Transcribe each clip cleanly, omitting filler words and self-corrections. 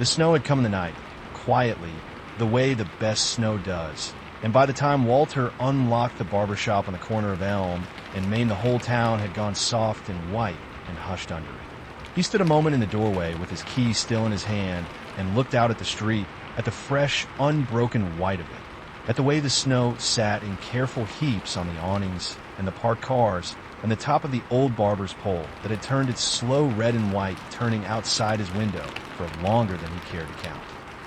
The snow had come in the night, quietly, the way the best snow does. And by the time Walter unlocked the barbershop on the corner of Elm and Maine, the whole town had gone soft and white and hushed under it. He stood a moment in the doorway with his key still in his hand and looked out at the street, at the fresh, unbroken white of it, at the way the snow sat in careful heaps on the awnings and the parked cars and the top of the old barber's pole that had turned its slow red and white, turning outside his window for longer than he cared to count.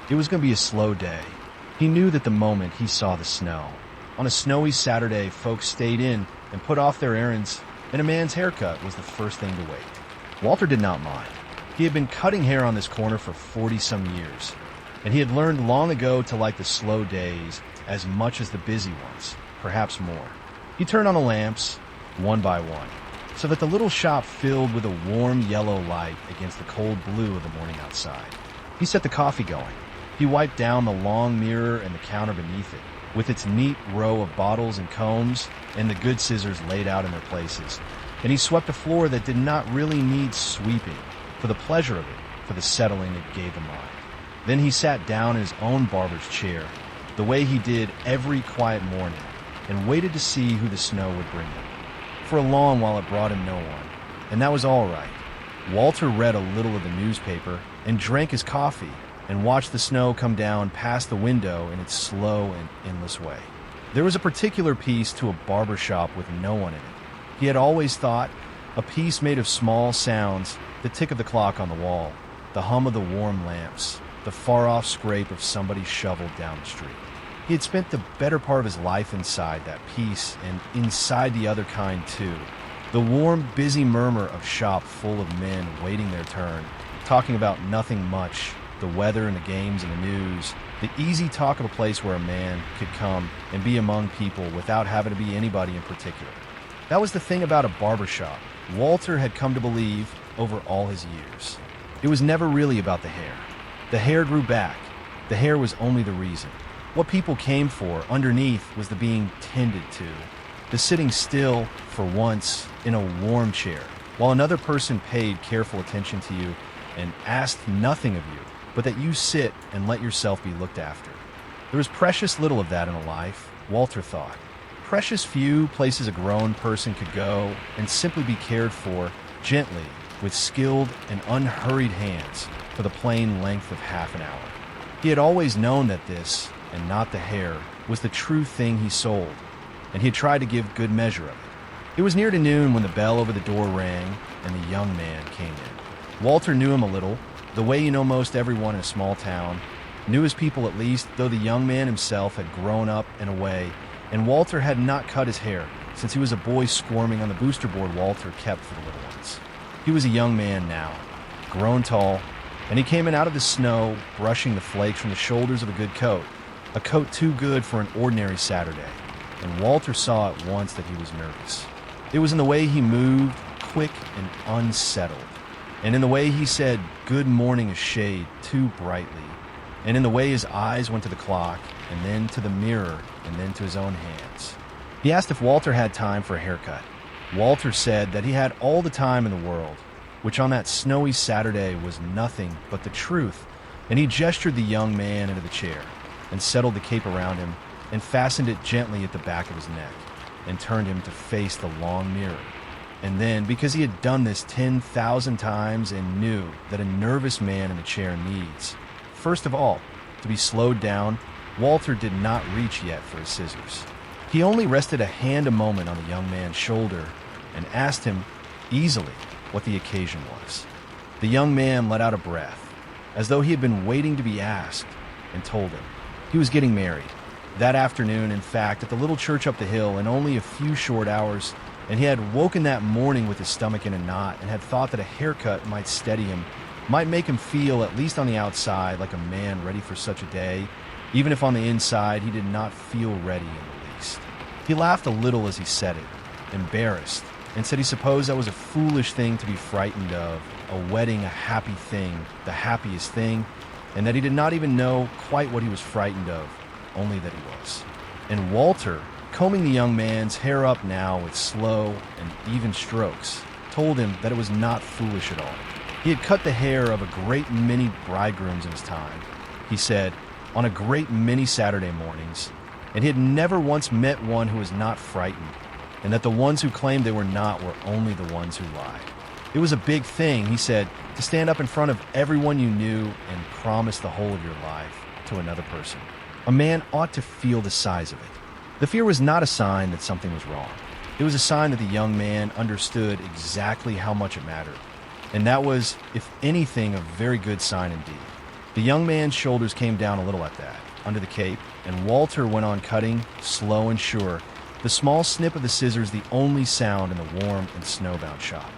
It was going to be a slow day. He knew that the moment he saw the snow. On a snowy Saturday, folks stayed in and put off their errands, and a man's haircut was the first thing to wait. Walter did not mind. He had been cutting hair on this corner for 40-some years, and he had learned long ago to like the slow days as much as the busy ones, perhaps more. He turned on the lamps, one by one, so that the little shop filled with a warm yellow light against the cold blue of the morning outside. He set the coffee going. He wiped down the long mirror and the counter beneath it, with its neat row of bottles and combs and the good scissors laid out in their places. And he swept a floor that did not really need sweeping, for the pleasure of it, for the settling it gave the mind. Then he sat down in his own barber's chair, the way he did every quiet morning, and waited to see who the snow would bring him. For a long while it brought him no one, and that was all right. Walter read a little of the newspaper and drank his coffee and watched the snow come down past the window in its slow and endless way. There was a particular piece to a barbershop with no one in it. He had always thought, a piece made of small sounds, the tick of the clock on the wall, the hum of the warm lamps, the far-off scrape of somebody's shovel down the street. He had spent the better part of his life inside that piece and inside the other kind too. The warm, busy murmur of shop full of men waiting their turn, talking about nothing much, the weather and the games and the news, the easy talk of a place where a man could come and be among people without having to be anybody in particular. That was the thing about a barbershop, Walter had come to believe over all his years. It was never really about the hair. The hair grew back. The hair was only the reason. What people came for underneath was the being tended to, the sitting still for once in a warm chair, while another person paid careful attention to you and asked nothing of you, but that you sit and let yourself be looked after. There was precious little of that in a life, Walter thought. Precious few places a grown person could go and simply be cared for gently, with skilled and unhurried hands for the plain length of half an hour. He had always known that this, and not the hair, was the true thing he sold, and he had tried to give good measure of it. It was near to noon when the bell over the door rang and the young man came in. Walter knew him a little, the way you know most everyone in a small town, knew his people at least, though the young man himself had grown up and away, and Walter had not cut his hair since he was a boy squirming on the booster board Walter kept for the little ones. He was a young man now, grown tall, and he came in out of the snow, brushing the flakes from the shoulders of a good coat, a coat too good for an ordinary Saturday, and Walter saw at once that he was nervous. It was in the way he moved, quick and unsettled, and in the way he said "good morning" a shade too brightly, and in the way his eyes went to the clock, and then to the mirror, and then to his own hands. He asked if Walter had time for a haircut. Walter said that he had all the time in the world, which on that snowy Saturday was nothing but the truth, and he gestured the young man into the chair, and settled the cape around him, and fastened it gently at the back of his neck, and turned him to face the long mirror. And then, because he had done this 10,000 times and knew that a nervous man in a chair needs, first of all, to be slowed down, Walter did not reach yet for his scissors. He only rested a hand a moment on the young man's shoulder and asked him, easily, what the occasion was. The young man let out a breath, as though he had been waiting to be asked, and told him. He was getting married. That afternoon, in fact, at the little church up the hill in only a few short hours, and he had woken that morning with his stomach in a knot and had thought that a haircut might steady him, might make him feel, at least on the outside, like a man ready for such a day, even if on the inside he did not feel ready in the least. He laughed a little as he said it, embarrassed, and said he supposed that was a foolish thing to be frightened of, a wedding a happy thing, the happiest thing, and that he did not even know quite what he was frightened of, only that he was. And Walter, combing the young man's hair up now with slow and even strokes, told him that it was not foolish at all. He had cut the hair of a great many bridegrooms in his time, he said, on a great many Saturday mornings, and he had never once met one who was not frightened, and that the ones who claimed they were not were only the ones who lied. It was a big thing, he said, to stand up in front of everyone you knew and promise the whole of your life to another person. A man ought to feel the size of it. The fear was not a sign that something was wrong. It was a sign that the young man understood exactly how much it mattered. And that was, if anything, a very good sign indeed. The young man's shoulders came down a little at that, under the cape, and Walter went on cutting, slow and sure, the small snip of the scissors the only sound in the warm and snowbound shop.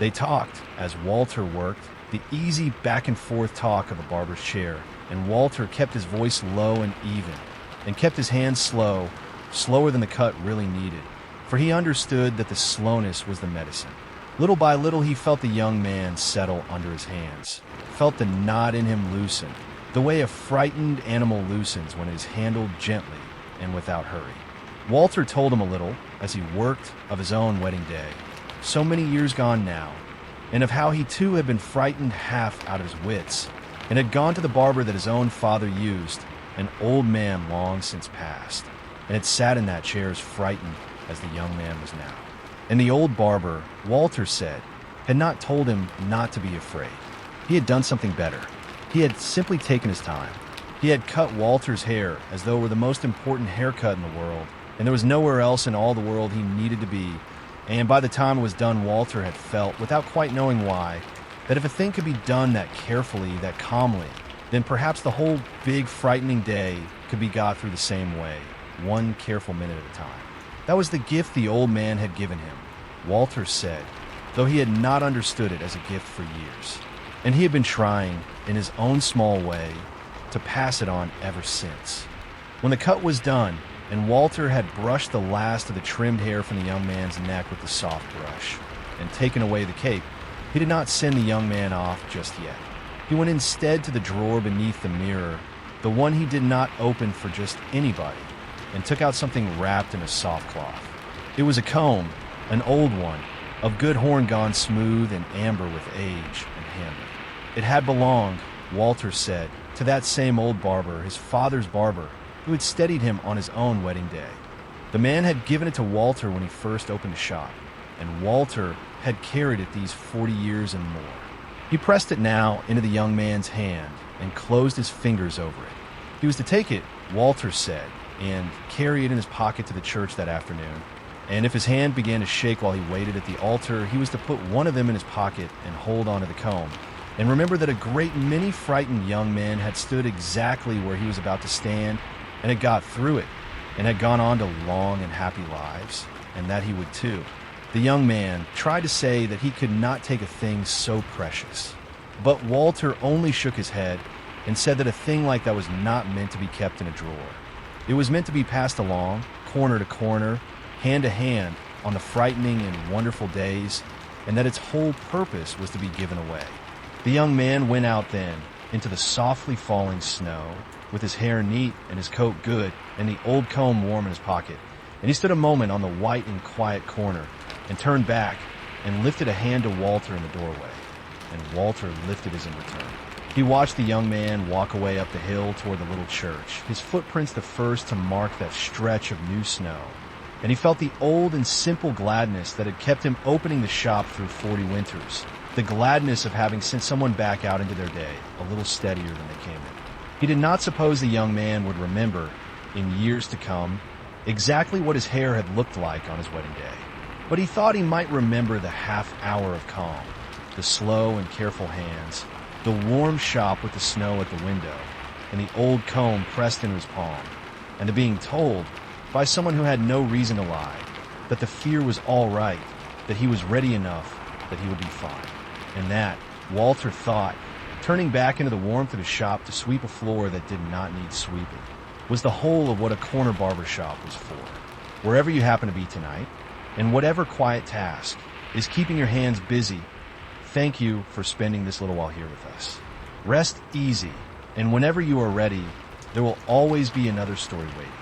They talked, as Walter worked, the easy back-and-forth talk of a barber's chair, and Walter kept his voice low and even, and kept his hands slow, slower than the cut really needed, for he understood that the slowness was the medicine. Little by little he felt the young man settle under his hands, felt the knot in him loosen, the way a frightened animal loosens when it is handled gently and without hurry. Walter told him a little, as he worked, of his own wedding day, so many years gone now, and of how he too had been frightened half out of his wits, and had gone to the barber that his own father used, an old man long since passed, and had sat in that chair as frightened as the young man was now. And the old barber, Walter said, had not told him not to be afraid. He had done something better. He had simply taken his time. He had cut Walter's hair as though it were the most important haircut in the world, and there was nowhere else in all the world he needed to be. And by the time it was done, Walter had felt, without quite knowing why, that if a thing could be done that carefully, that calmly, then perhaps the whole big frightening day could be got through the same way, one careful minute at a time. That was the gift the old man had given him, Walter said, though he had not understood it as a gift for years. And he had been trying, in his own small way, to pass it on ever since. When the cut was done, and Walter had brushed the last of the trimmed hair from the young man's neck with the soft brush, and taken away the cape, he did not send the young man off just yet. He went instead to the drawer beneath the mirror, the one he did not open for just anybody, and took out something wrapped in a soft cloth. It was a comb, an old one, of good horn gone smooth and amber with age and handling. It had belonged, Walter said, to that same old barber, his father's barber, who had steadied him on his own wedding day. The man had given it to Walter when he first opened the shop, and Walter had carried it these 40 years and more. He pressed it now into the young man's hand and closed his fingers over it. He was to take it, Walter said, and carry it in his pocket to the church that afternoon. And if his hand began to shake while he waited at the altar, he was to put one of them in his pocket and hold onto the comb. And remember that a great many frightened young men had stood exactly where he was about to stand, and had got through it, and had gone on to long and happy lives, and that he would too. The young man tried to say that he could not take a thing so precious. But Walter only shook his head and said that a thing like that was not meant to be kept in a drawer. It was meant to be passed along, corner to corner, hand to hand, on the frightening and wonderful days, and that its whole purpose was to be given away. The young man went out then into the softly falling snow, with his hair neat and his coat good and the old comb warm in his pocket, and he stood a moment on the white and quiet corner and turned back and lifted a hand to Walter in the doorway, and Walter lifted his in return. He watched the young man walk away up the hill toward the little church, his footprints the first to mark that stretch of new snow, and he felt the old and simple gladness that had kept him opening the shop through 40 winters, the gladness of having sent someone back out into their day a little steadier than they came in. He did not suppose the young man would remember, in years to come, exactly what his hair had looked like on his wedding day, but he thought he might remember the half hour of calm, the slow and careful hands, the warm shop with the snow at the window, and the old comb pressed into his palm, and the being told, by someone who had no reason to lie, that the fear was all right, that he was ready enough, that he would be fine. And that, Walter thought, turning back into the warmth of his shop to sweep a floor that did not need sweeping, was the whole of what a corner barbershop was for. Wherever you happen to be tonight, and whatever quiet task is keeping your hands busy, thank you for spending this little while here with us. Rest easy, and whenever you are ready, there will always be another story waiting.